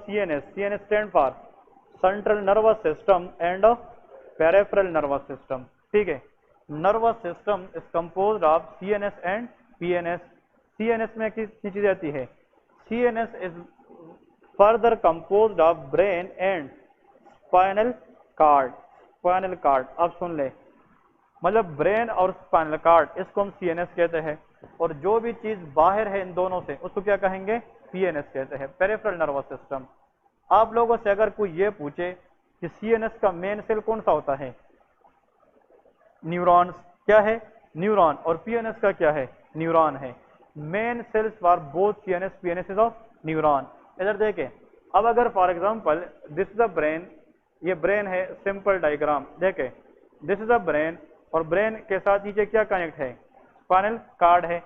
CNS. CNS stand for Central Nervous System and Peripheral Nervous System. ठीक है, nervous system is composed of CNS and PNS. CNS में कितनी चीजें आती है? CNS is further composed of brain and spinal cord. Spinal cord, अब सुन ले, मतलब ब्रेन और स्पाइनल कार्ड, इसको हम CNS कहते हैं, और जो भी चीज बाहर है इन दोनों से उसको क्या कहेंगे? PNS कहते हैं, पेरिफेरल नर्वस सिस्टम. आप लोगों से अगर कोई ये पूछे कि CNS का मेन सेल कौन सा होता है? न्यूरॉन्स. क्या है? न्यूरॉन. और PNS का क्या है? न्यूरॉन है. Main cells for both CNS PNS is of neuron. इधर देखें, अब अगर for example this is the brain, ये ब्रेन है, सिंपल डायग्राम देखें, दिस इज द ब्रेन, और ब्रेन के साथ नीचे क्या कनेक्ट है? स्पाइनल कार्ड है.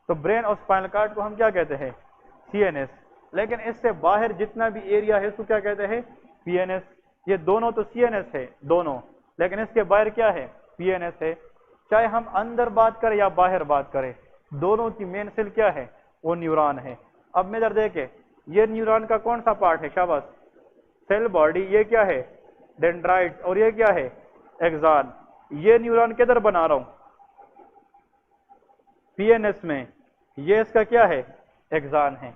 तो ब्रेन और स्पाइनल कार्ड को हम क्या कहते हैं? CNS. लेकिन इससे बाहर जितना भी एरिया है उसको क्या कहते हैं? PNS. ये दोनों तो CNS है दोनों, लेकिन इसके बाहर क्या है? PNS है. चाहे हम अंदर बात करें या बाहर बात करें, दोनों की मेन सेल क्या है? वो न्यूरॉन है. अब में इधर देखे, ये न्यूरॉन का कौन सा पार्ट है? शाबाश, सेल बॉडी. ये क्या है? डेंड्राइट. और ये क्या है? एक्सॉन. ये न्यूरॉन किधर बना रहा हूं? PNS में. ये इसका क्या है? एक्सॉन है.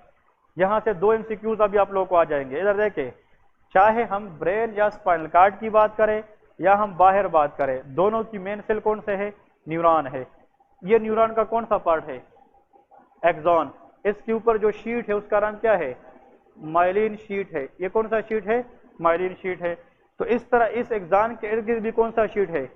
यहां से दो MCQs अभी आप लोगों को आ जाएंगे. इधर देखे, चाहे हम ब्रेन या स्पाइनल कार्ड की बात करें या हम बाहर बात करें, दोनों की मेन सेल कौन से है? न्यूरॉन है. ये न्यूरॉन का कौन सा पार्ट है? एक्सॉन. इसके ऊपर जो शीट है उसका नाम क्या है? माइलिन शीट है. ये कौन सा शीट है? माइलिन शीट है. तो इस तरह इस एक्सॉन के इर्द गिर्द भी कौन सा शीट है?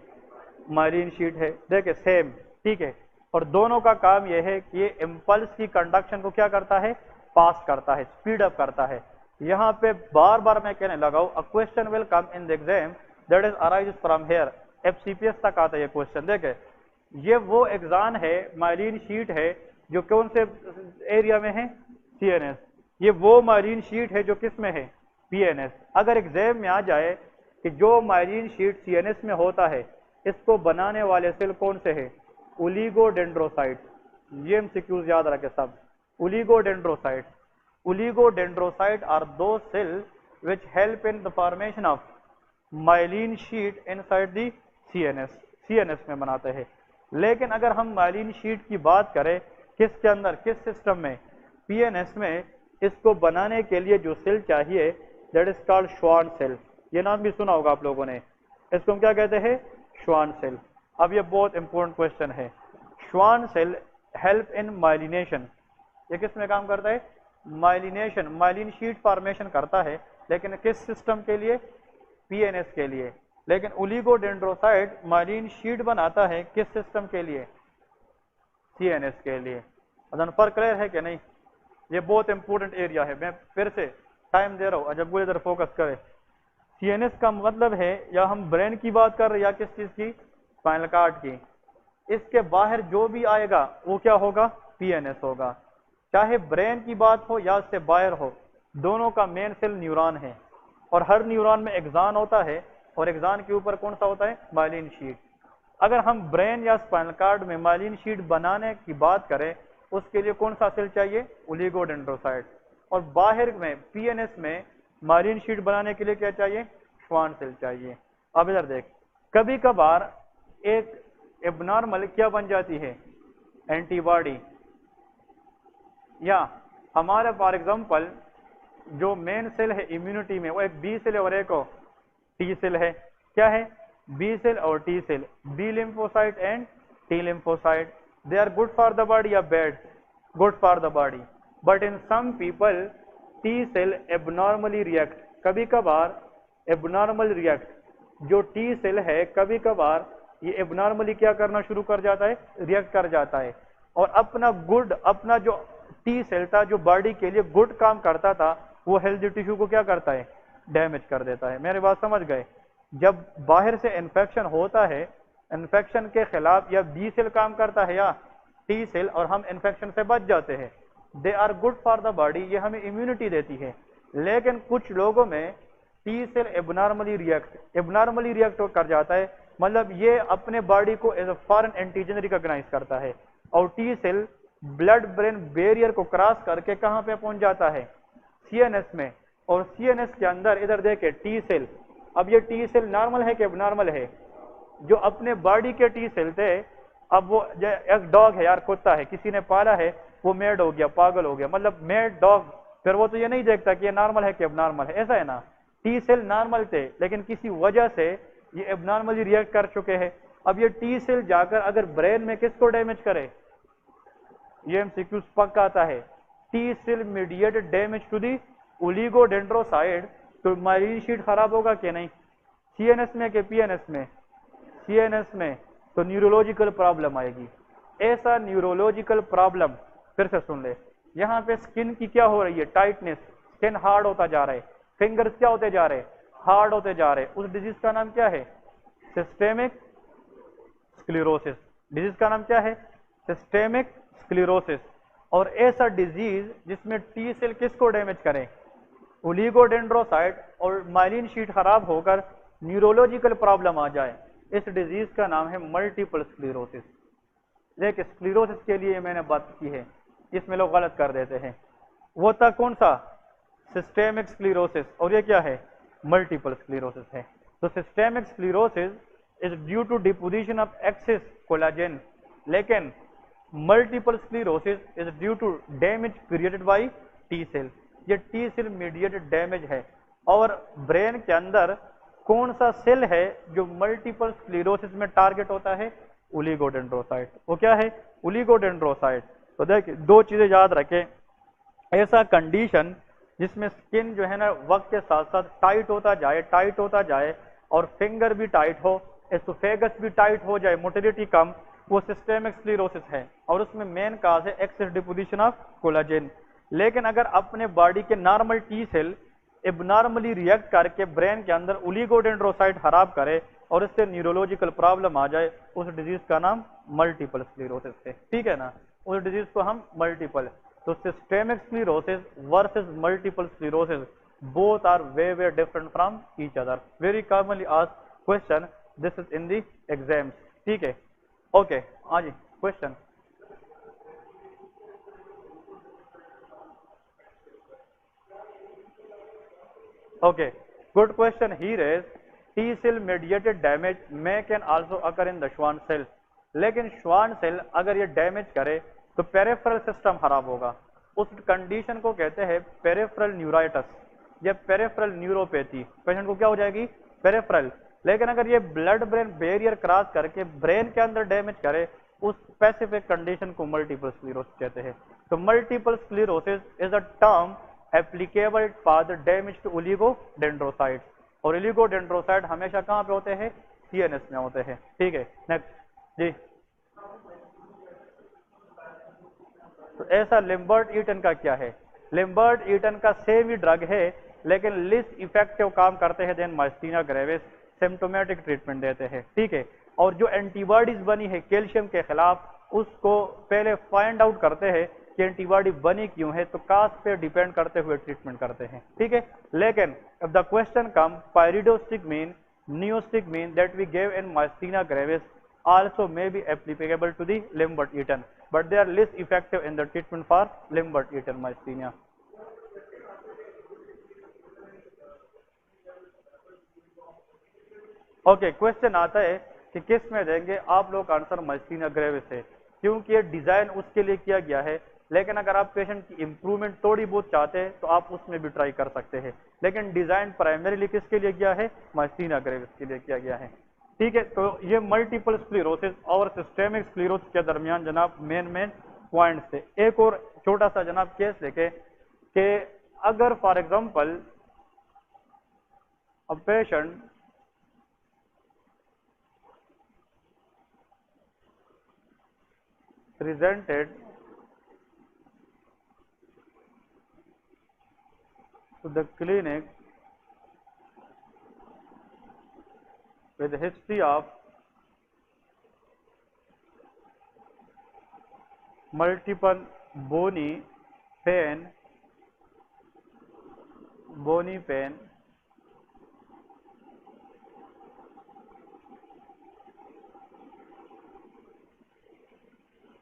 माइलिन शीट है. देखे, सेम. ठीक है, और दोनों का काम यह है कि ये इम्पल्स की कंडक्शन को क्या करता है? पास करता है, स्पीड अप करता है. यहाँ पे बार बार मैं कहने लगा हूं, a question will come in the exam that is arise from here. FCPS तक आता है ये क्वेश्चन. देखे, ये वो एक्सॉन है, माइलिन शीट है, जो कौन से एरिया में है? CNS. ये वो माइलिन शीट है जो किस में है? PNS. अगर एग्जाम में आ जाए कि जो माइलिन शीट CNS में होता है, इसको बनाने वाले सेल कौन से है? ओलिगोडेंड्रोसाइट. ये MCQs याद रखे सब. ओलिगोडेंड्रोसाइट. ओलिगोडेंड्रोसाइट आर दो cell which help in the formation of myelin sheet inside the CNS. CNS में बनाते हैं. लेकिन अगर हम माइलिन शीट की बात करें, किसके अंदर, किस सिस्टम में? PNS में. इसको बनाने के लिए जो सेल चाहिए that is called Schwann cell. ये नाम भी सुना होगा आप लोगों ने. इसको हम क्या कहते हैं? Schwann cell. अब ये बहुत इंपॉर्टेंट क्वेश्चन है. Schwann cell help in myelination. ये किस में काम करता है? माइलिनेशन. माइलिन शीट फॉर्मेशन करता है, लेकिन किस सिस्टम के लिए? PNS के लिए. लेकिन ओलिगोडेंड्रोसाइट माइलिन शीट बनाता है किस सिस्टम के लिए? CNS के लिए. फर्क क्लियर है कि नहीं? ये बहुत इंपॉर्टेंट एरिया है. मैं फिर से टाइम दे रहा हूं, जब इधर फोकस करें. CNS का मतलब है, या हम ब्रेन की बात कर रहे हैं या किस चीज की? स्पाइनल कार्ड की. इसके बाहर जो भी आएगा वो क्या होगा? PNS होगा. चाहे ब्रेन की बात हो या उससे बाहर हो, दोनों का मेन सेल न्यूरॉन है, और हर न्यूरॉन में एक्सॉन होता है, और एक्सॉन के ऊपर कौन सा होता है? Myelin sheath. अगर हम ब्रेन या स्पाइनल कार्ड में माइलिन शीट बनाने की बात करें, उसके लिए कौन सा सेल चाहिए? ओलिगोडेंड्रोसाइट. और बाहर में PNS में माइलिन शीट बनाने के लिए क्या चाहिए? श्वान सेल चाहिए. अब इधर देख, कभी कभार एक एबनॉर्मल क्या बन जाती है? एंटीबॉडी. या हमारे फॉर एग्जांपल जो मेन सेल है इम्यूनिटी में, वो एक B सेल और एक T सेल है. क्या है? B सेल और T cell. B lymphocyte and T lymphocyte. They are good for the body or bad? Good for the body. But in some people T cell abnormally react. कभी कभार abnormal react. जो T cell है कभी कभार ये abnormally क्या करना शुरू कर जाता है? रिएक्ट कर जाता है, और अपना जो T सेल था, जो बॉडी के लिए गुड काम करता था, वो हेल्दी टिश्यू को क्या करता है? डैमेज कर देता है. मेरी बात समझ गए? जब बाहर से इन्फेक्शन होता है, इन्फेक्शन के खिलाफ या B सेल काम करता है या T सेल, और हम इन्फेक्शन से बच जाते हैं. They are good for the body. ये हमें इम्यूनिटी देती है. लेकिन कुछ लोगों में T सेल एबनॉर्मली रिएक्ट कर जाता है, मतलब ये अपने बॉडी को as a foreign antigen recognize करता है, और T cell blood brain barrier को क्रॉस करके कहां पे पहुंच जाता है? CNS में. और CNS के अंदर इधर देखे टी सेल। अब ये टी सेल नॉर्मल है कि अब नॉर्मल है? जो अपने बॉडी के टी सेल थे, अब वो एक डॉग है यार, कुत्ता है, किसी ने पाला है, वो मेड हो गया, पागल हो गया, मतलब मेड डॉग, फिर वो तो ये नहीं देखता कि ये नॉर्मल है कि अब नॉर्मल है, ऐसा है ना। टी सेल नॉर्मल थे लेकिन किसी वजह से ये अब नॉर्मली रिएक्ट कर चुके हैं। अब ये टी सेल जाकर अगर ब्रेन में किसको डैमेज करे, ये एमसीक्यू पक्का आता है, T cell mediated damage to the oligodendrocyte, तो माइलिन शीट खराब होगा कि नहीं? सीएनएस में कि पीएनएस में? सीएनएस में, तो न्यूरोलॉजिकल प्रॉब्लम आएगी। ऐसा न्यूरोलॉजिकल प्रॉब्लम, फिर से सुन ले, यहाँ पे स्किन की क्या हो रही है, टाइटनेस, स्किन हार्ड होता जा रहा है, फिंगर्स क्या होते जा रहे हैं, हार्ड होते जा रहे हैं। उस डिजीज का नाम क्या है? Systemic sclerosis. डिजीज का नाम क्या है? Systemic sclerosis. और ऐसा डिजीज जिसमें टी सेल किसको डैमेज करें, ओलिगोडेंड्रोसाइट, और माइलिन शीट खराब होकर न्यूरोलॉजिकल प्रॉब्लम आ जाए, इस डिजीज का नाम है मल्टीपल स्क्लेरोसिस। देखिए स्क्लेरोसिस के लिए मैंने बात की है, इसमें लोग गलत कर देते हैं। वो था कौन सा? सिस्टेमिक स्क्लेरोसिस, और ये क्या है? मल्टीपल स्क्लेरोसिस है। तो systemic sclerosis is due to deposition of excess collagen, लेकिन multiple sclerosis is due to damage created by T cell. ये टी सेल मीडिएटेड डैमेज है। और ब्रेन के अंदर कौन सा सेल है जो मल्टीपल स्क्लेरोसिस में टारगेट होता है? ओलिगोडेंड्रोसाइट। वो क्या है? ओलिगोडेंड्रोसाइट। तो देखिए दो चीजें याद रखें, ऐसा कंडीशन जिसमें स्किन जो है ना वक्त के साथ साथ टाइट होता जाए, टाइट होता जाए, और फिंगर भी टाइट हो, एसोफेगस भी टाइट हो जाए, मोटिलिटी कम, वो सिस्टेमिक स्क्लेरोसिस है। और उसमें मेन काज है एक्सेस डिपोजिशन ऑफ कोलाजेन। लेकिन अगर अपने बॉडी के normal T cell abnormally react करके ब्रेन के अंदर ओलिगोडेंड्रोसाइट खराब करे और इससे न्यूरोलॉजिकल प्रॉब्लम आ जाए, उस डिजीज का नाम मल्टीपल स्क्लेरोसिस है। ठीक है ना, उस डिजीज को हम मल्टीपल। तो systemic sclerosis versus multiple sclerosis, both are way different from each other. Very commonly asked question, this is in the exams. ठीक है, ओके, हाँ जी, question. Okay, good question here is T cell mediated damage may can also occur in the Schwann cell. लेकिन Schwann cell अगर ये damage करे तो peripheral system खराब होगा। उस कंडीशन को कहते हैं पेरिफेरल न्यूराइटिस या पेरिफेरल न्यूरोपैथी। पेशेंट को क्या हो जाएगी? पेरिफेरल। लेकिन अगर ये ब्लड ब्रेन बैरियर क्रॉस करके ब्रेन के अंदर डैमेज करे, उस स्पेसिफिक कंडीशन को मल्टीपल स्क्लेरोसिस कहते हैं। तो multiple sclerosis is a term applicable for the damage to oligodendrocytes, और ओलिगोडेंड्रोसाइट हमेशा कहाँ पे होते हैं? सीएनएस में होते हैं। ठीक है, नेक्स्ट जी। तो ऐसा लिम्बर्ट ईटन का क्या है? लिम्बर्ट ईटन का सेम ही ड्रग है लेकिन लिस्ट इफेक्टिव काम करते हैं then myasthenia gravis, symptomatic treatment देते हैं। ठीक है, और जो एंटीबॉडीज बनी है कैल्शियम के खिलाफ, उसको पहले फाइंड आउट करते हैं कि एंटीबॉडी बनी क्यों है, तो कास्ट पे डिपेंड करते हुए ट्रीटमेंट करते हैं। ठीक है, लेकिन if the question come pyridostigmine, neostigmine that we gave in myasthenia gravis also may be applicable to the Lambert-Eaton, but they are less effective in the treatment for Lambert-Eaton myasthenia. Okay, question आता है कि किस में देंगे आप लोग answer? Myasthenia gravis है, क्योंकि ये डिजाइन उसके लिए किया गया है। लेकिन अगर आप पेशेंट की इंप्रूवमेंट थोड़ी बहुत चाहते हैं तो आप उसमें भी ट्राई कर सकते हैं, लेकिन डिजाइन प्राइमरीली किसके लिए किया है? माइस्थीनिया ग्रेविस के लिए किया गया है। ठीक है, तो ये मल्टीपल स्क्लेरोसिस और सिस्टेमिक स्क्लेरोसिस के दरमियान जनाब मेन पॉइंट्स थे। एक और छोटा सा जनाब केस देखे कि अगर for example a patient presented to the clinic with a history of multiple bony pain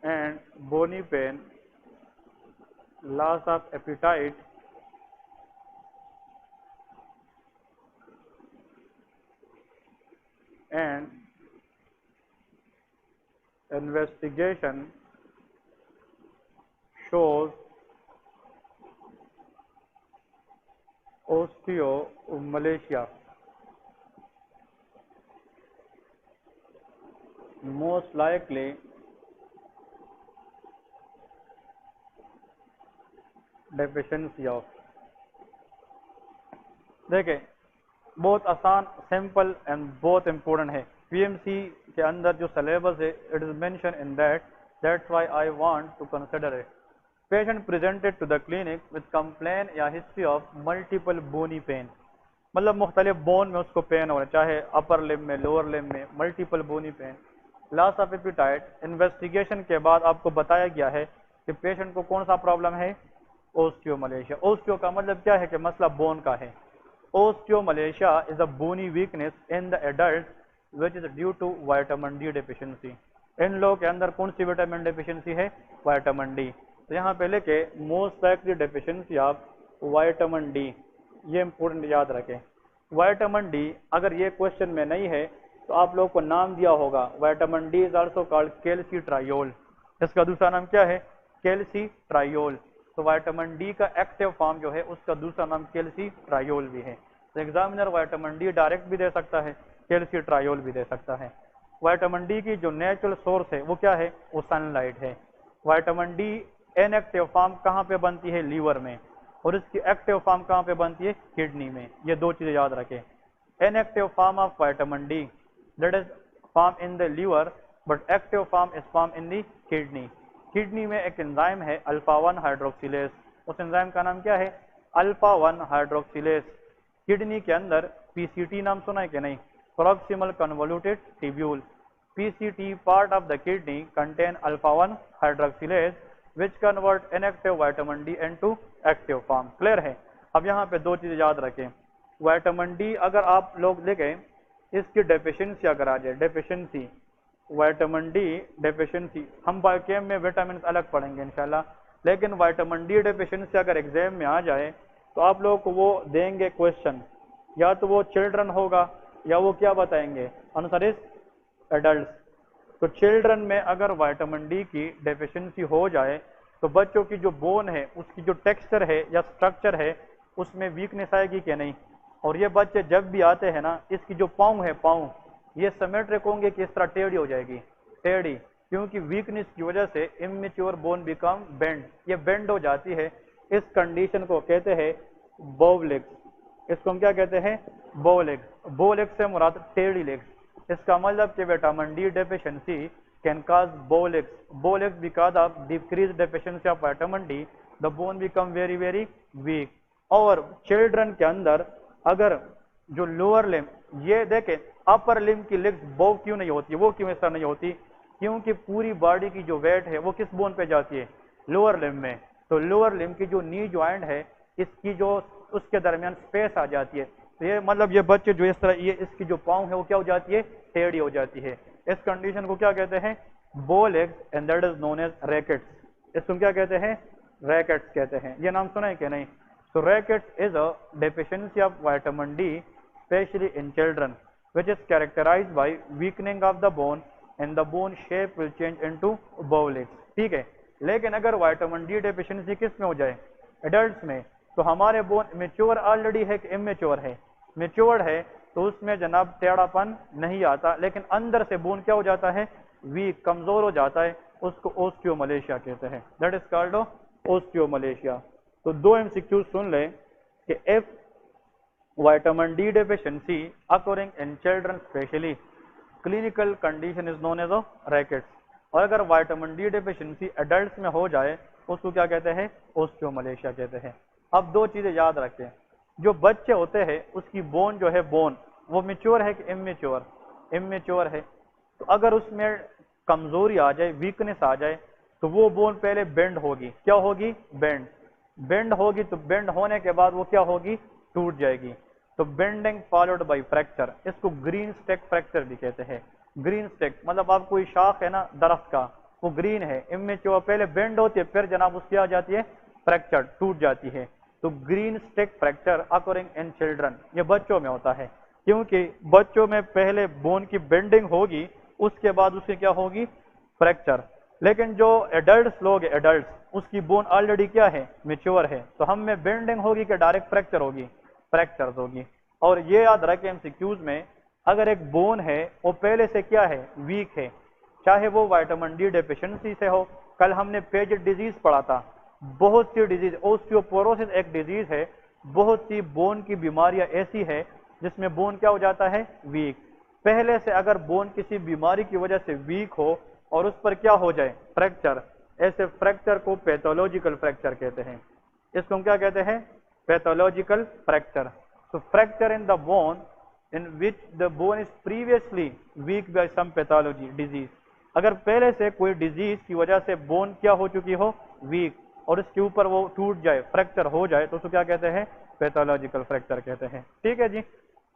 and bony pain, loss of appetite and investigation shows osteomalacia most likely deficiency of. देखें बहुत आसान, सिंपल एंड बहुत important है। PMC के अंदर जो syllabus है it is mention in that's why I want to consider it. Patient presented to the clinic with complain या history of multiple bony pain, मतलब मुख्तलिफ बोन में उसको पेन हो रहा है, चाहे अपर लिम में, लोअर लिम में, multiple bony pain, loss of appetite. Investigation के बाद आपको बताया गया है कि पेशेंट को कौन सा प्रॉब्लम है, ओस्टियोमलेशिया। ओस्टियो का मतलब क्या है कि मसला बोन का है। Osteomalacia is a bony weakness in the adult which is due to vitamin D deficiency। इन लोगों के अंदर कौन सी विटामिन डेफिशिएंसी है, विटामिन डी। तो यहाँ पे लेके most likely deficiency of vitamin D, ये इंपॉर्टेंट याद रखें। विटामिन डी अगर ये क्वेश्चन में नहीं है तो आप लोगों को नाम दिया होगा, vitamin D is also called calcitriol. इसका दूसरा नाम क्या है, कैल्सीट्रायोल। तो विटामिन डी का एक्टिव फॉर्म जो है उसका दूसरा नाम कैल्सीट्रायोल भी है। तो एग्जामिनर विटामिन डी डायरेक्ट भी दे सकता है, कैल्सीट्रायोल भी दे सकता है। विटामिन डी की जो नेचुरल सोर्स है वो क्या है, वो सनलाइट है। विटामिन डी इनएक्टिव फॉर्म कहाँ पे बनती है, लीवर में, और इसकी एक्टिव फॉर्म कहाँ पे बनती है, किडनी में। ये दो चीजें याद रखें। Inactive form of vitamin D that is form in the liver but active form is form in the kidney. Kidney में एक एंजाइम है अल्फा 1 हाइड्रोक्सिलेज, उस एंजाइम का नाम क्या है, अल्फा 1 हाइड्रोक्सिलेज। किडनी के अंदर पीसीटी नाम सुना है कि नहीं, proximal convoluted tubule. PCT part of the kidney contain alpha 1 hydroxylase which convert inactive vitamin D into active form. Clear है। अब यहाँ पे दो चीजें याद रखें। विटामिन डी अगर आप लोग देखें, इसकी डेफिशिएंसी अगर आ जाए, डेफिशिएंसी विटामिन डी डेफिशिएंसी, हम बायोकेम में विटामिन अलग पढ़ेंगे इंशाल्लाह, लेकिन विटामिन डी डेफिशिएंसी अगर एग्जाम में आ जाए तो आप लोगों को वो देंगे क्वेश्चन, या तो वो चिल्ड्रन होगा या वो क्या बताएंगे, आंसर इज एडल्ट्स। तो चिल्ड्रन में अगर विटामिन डी की डेफिशिएंसी हो जाए तो बच्चों की जो बोन है उसकी जो टेक्सचर है या स्ट्रक्चर है उसमें वीकनेस आएगी कि नहीं। और ये बच्चे जब भी आते हैं ना, इसकी जो पाँव है, पाँव ये सिमेट्रिक होंगे कि इस तरह टेढ़ी हो जाएगी, टेढ़ी, क्योंकि वीकनेस की वजह से इमेच्योर बोन बिकम बेंड, ये बेंड हो जाती है। इस कंडीशन को कहते हैं बोव लेग्स। इसको हम क्या कहते हैं, बोव लेग्स। बोव लेग्स से मुराद टेढ़ी लेग्स। इसका मतलब कि vitamin D deficiency can cause bow legs. Bow legs because of decrease deficiency of vitamin D the bone become very very weak. और चिल्ड्रन के अंदर अगर जो लोअर लिम, ये देखें अपर लिम की लेग्स बोव क्यों नहीं होती, वो क्यों ऐसा नहीं होती, क्योंकि पूरी बॉडी की जो वेट है वो किस बोन पे जाती है, लोअर लिम में। तो लोअर लिम की जो नी ज्वाइंट है इसकी जो उसके दरमियान स्पेस आ जाती है। तो ये मतलब ये बच्चे जो इस तरह, ये इसकी जो पाँव है वो क्या हो जाती है, टेढ़ी हो जाती है। इस कंडीशन को क्या कहते हैं, bow legs, and that is known as rickets. इसको क्या कहते हैं, रैकेट्स कहते हैं। ये नाम सुना है कि नहीं। So rickets is a deficiency of vitamin D, especially in children, which is characterized by weakening of the bone and the bone shape will change into bow legs। ठीक है। लेकिन अगर विटामिन डी डेफिशिएंसी किस में हो जाए, adults में, तो हमारे बोन मेच्योर ऑलरेडी है कि इमेच्योर है, मेच्योर्ड है, तो उसमें जनाब टेढ़ापन नहीं आता, लेकिन अंदर से बोन क्या हो जाता है, वीक, कमजोर हो जाता है। उसको ओस्टियोमलेशिया कहते हैं, दैट इज कॉल्ड ओस्टियोमलेशिया। तो दो एमसीक्यू सुन लें कि if vitamin D deficiency occurring in children specially clinical condition is known as rickets. और अगर विटामिन डी डेफिशिएंसी एडल्ट्स में हो जाए उसको क्या कहते हैं, ओस्टियोमलेशिया कहते हैं। अब दो चीजें याद रखें, जो बच्चे होते हैं उसकी बोन जो है, बोन वो मेच्योर है कि इमेच्योर, इमेच्योर है। तो अगर उसमें कमजोरी आ जाए, वीकनेस आ जाए, तो वो बोन पहले बेंड होगी, क्या होगी, बेंड, बेंड होगी। तो बेंड होने के बाद वो क्या होगी, टूट जाएगी। तो बेंडिंग फॉलोड बाय फ्रैक्चर, इसको ग्रीन स्टेक फ्रैक्चर भी कहते हैं। ग्रीन स्टेक मतलब आप कोई शाख है ना दरख्त का, वो ग्रीन है, इमेच्योर, पहले बेंड होती है, फिर जनाब उसकी आ जाती है फ्रैक्चर, टूट जाती है। तो green stick fracture occurring in children, ये बच्चों में होता है। کیونکہ بچوں میں پہلے بون کی بینڈنگ ہوگی، اس کے بعد اس کی کیا ہوگی؟ فریکچر. لیکن جو ایڈلٹس لوگ ہیں، ایڈلٹس، اس کی بون آلریڈی کیا ہے؟ میچور ہے. تو ہم میں بینڈنگ ہوگی کہ ڈائریکٹ فریکچر ہوگی؟ فریکچرز ہوگی. اور یہ یاد رکھیں MCQs میں، اگر ایک بون ہے وہ پہلے سے کیا ہے؟ ویک ہے، چاہے وہ وائٹامن ڈی ڈیفیشنسی سے ہو. کل ہم نے پیجڈ ڈیزیز پڑھا تھا. بہت سی ڈیزیز، اوسٹیوپوروسس ایک ڈیزیز ہے، بہت سی بون کی بیماریاں ایسی ہے جس میں بون کیا ہو جاتا ہے؟ ویک. پہلے سے اگر بون کسی بیماری کی وجہ سے ویک ہو اور اس پر کیا ہو جائے؟ فریکچر. ایسے فریکچر کو پیتھولوجیکل فریکچر کہتے ہیں. اس کو ہم کیا کہتے ہیں؟ Pathological fracture. So fracture in the bone in which the bone is previously weak by some pathology disease. اگر پہلے سے کوئی ڈیزیز کی وجہ سے بون کیا ہو چکی ہو؟ ویک، اور اس کے اوپر وہ ٹوٹ جائے، فریکچر ہو جائے، تو اس کو کیا کہتے ہیں؟ پیتھولوجیکل فریکچر کہتے ہیں. ٹھیک ہے جی.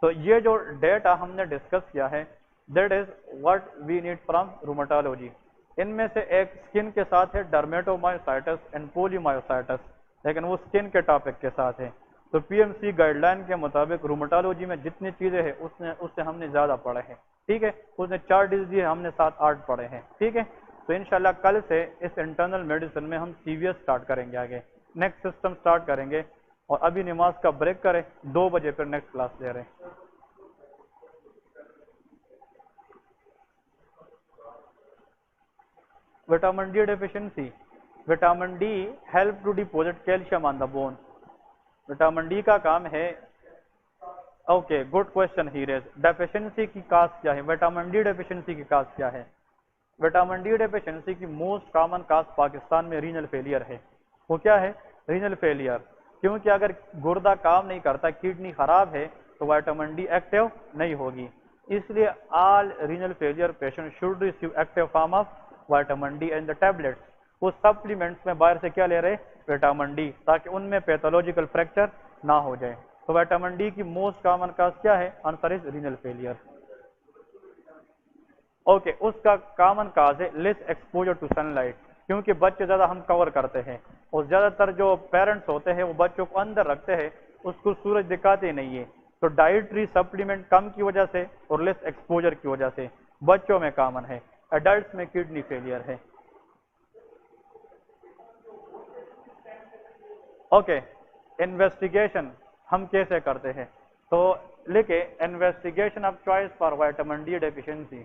تو یہ جو ڈیٹا ہم نے ڈسکس کیا ہے، that is what we need from rheumatology. ان میں سے ایک اسکن کے ساتھ ہے ڈرمیٹومائسائٹس اینڈ پولیمائسائٹس، لیکن وہ اسکن کے ٹاپک کے ساتھ ہے. تو PMC گائیڈ لائن کے مطابق روماٹولوجی میں جتنی چیزیں ہیں اس سے ہم نے زیادہ پڑھے ہیں. ٹھیک ہے. اس نے 4 ڈیزیز ہم نے 7-8 پڑھے ہیں. ٹھیک ہے. تو انشاءاللہ کل سے اس انٹرنل میڈیسن میں ہم CVS سٹارٹ کریں گے، آگے نیکسٹ سسٹم سٹارٹ کریں گے. اور ابھی نماز کا بریک کریں، 2 بجے پھر نیکسٹ کلاس لے رہے ہیں. Vitamin D deficiency. Vitamin D help to deposit calcium on the bone. Vitamin D کا کام ہے. Okay, good question he raise. Deficiency کی کاز کیا ہے؟ وٹامن ڈی ڈیفیشنسی کی کاز کیا ہے؟ وٹامن ڈی ڈیفیشنسی کی موسٹ کامن کاز پاکستان میں رینل فیلئر ہے. وہ کیا ہے؟ Renal failure. کیونکہ اگر گردہ کام نہیں کرتا، کڈنی خراب ہے، تو وٹامن ڈی ایکٹیو نہیں ہوگی. اس لیے all renal failure patient should receive active form of vitamin D and the tablets. وہ سپلیمنٹس میں باہر سے کیا لے رہے؟ وٹامن ڈی، تاکہ ان میں پیتھولوجیکل فریکچر نہ ہو جائے. تو وٹامن ڈی کی موسٹ کامن کاز کیا ہے؟ Answer is renal failure. Okay, اس کا کامن کاز ہے less exposure to sunlight. کیونکہ بچے زیادہ ہم کور کرتے ہیں، اور زیادہ تر جو پیرنٹس ہوتے ہیں وہ بچوں کو اندر رکھتے ہیں، اس کو سورج دکھاتے نہیں ہے. تو ڈائٹری سپلیمنٹ کم کی وجہ سے اور لیس ایکسپوجر کی وجہ سے بچوں میں کامن ہے. ایڈلٹس میں کڈنی فیلئر ہے. اوکے، انویسٹیگیشن ہم کیسے کرتے ہیں؟ تو لکھے investigation of choice for vitamin D deficiency.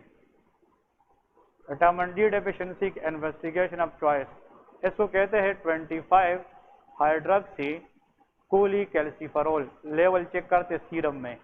Vitamin D deficiency کی انویسٹیگیشن آف چوائس، اس کو کہتے ہیں 25 ہائیڈرکسی کولی کیلسیفرول. لیول چیک کرتے سیرم میں.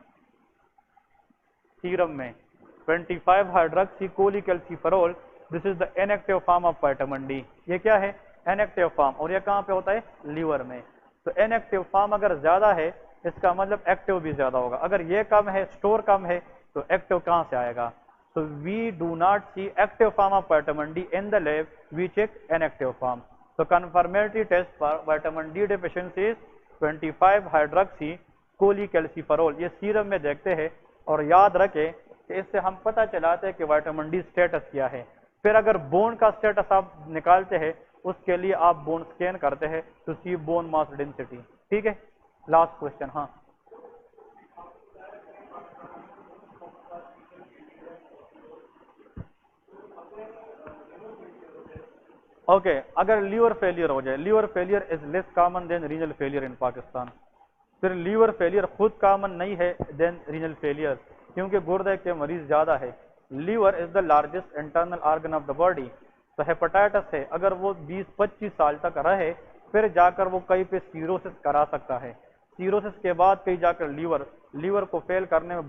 25 ہائیڈرکسی کولی کیلسیفرول، دس از دا inactive form of vitamin D. یہ کیا ہے؟ Inactive form. اور یہ کہاں پہ ہوتا ہے؟ لیور میں. تو انیکٹیو فارم اگر زیادہ ہے، اس کا مطلب ایکٹیو بھی زیادہ ہوگا. اگر یہ کم ہے، اسٹور کم ہے، تو ایکٹیو کہاں سے آئے گا؟ So we do not see active form of vitamin D in the lab, we check inactive form. So confirmatory test for vitamin D deficiency is 25 hydroxy cholecalciferol. یہ سیرم میں دیکھتے ہیں، اور یاد رکھیں کہ اس سے ہم پتہ چلاتے ہیں کہ وائٹامن ڈی سٹیٹس کیا ہے. پھر اگر بون کا سٹیٹس آپ نکالتے ہیں، اس کے لیے آپ بون سکین کرتے ہیں to see bone mass density. ٹھیک ہے. Last question. ہاں اوکے، اگر لیور فیلئر ہو جائے، liver failure is less common than renal failure in Pakistan. پھر لیور فیلئر خود کامن نہیں ہے دین رینل فیلئر، کیونکہ گردے کے مریض زیادہ ہے. Liver is the largest internal organ of the body. تو ہیپاٹائٹس ہے، اگر وہ 20-25 سال تک رہے، پھر جا کر وہ کہیں پہ سیروسس کرا سکتا ہے. سیروسس کے بعد کہیں جا کر لیور کو فیل کرنے میں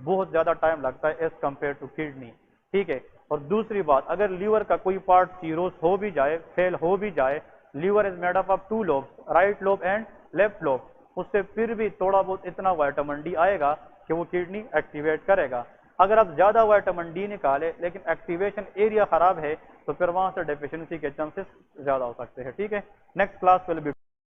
بہت زیادہ ٹائم لگتا ہے ایز کمپیئر ٹو کڈنی. ٹھیک ہے. اور دوسری بات، اگر لیور کا کوئی پارٹ سیروس ہو بھی جائے، فیل ہو بھی جائے، liver is made up of 2 lobes, right lobe and left lobe. اس سے پھر بھی تھوڑا بہت اتنا وائٹامن ڈی آئے گا کہ وہ کڈنی ایکٹیویٹ کرے گا. اگر آپ زیادہ وائٹامن ڈی نکالے لیکن ایکٹیویشن ایریا خراب ہے، تو پھر وہاں سے ڈیفیشنسی کے چانسز زیادہ ہو سکتے ہیں. ٹھیک ہے. Next class will be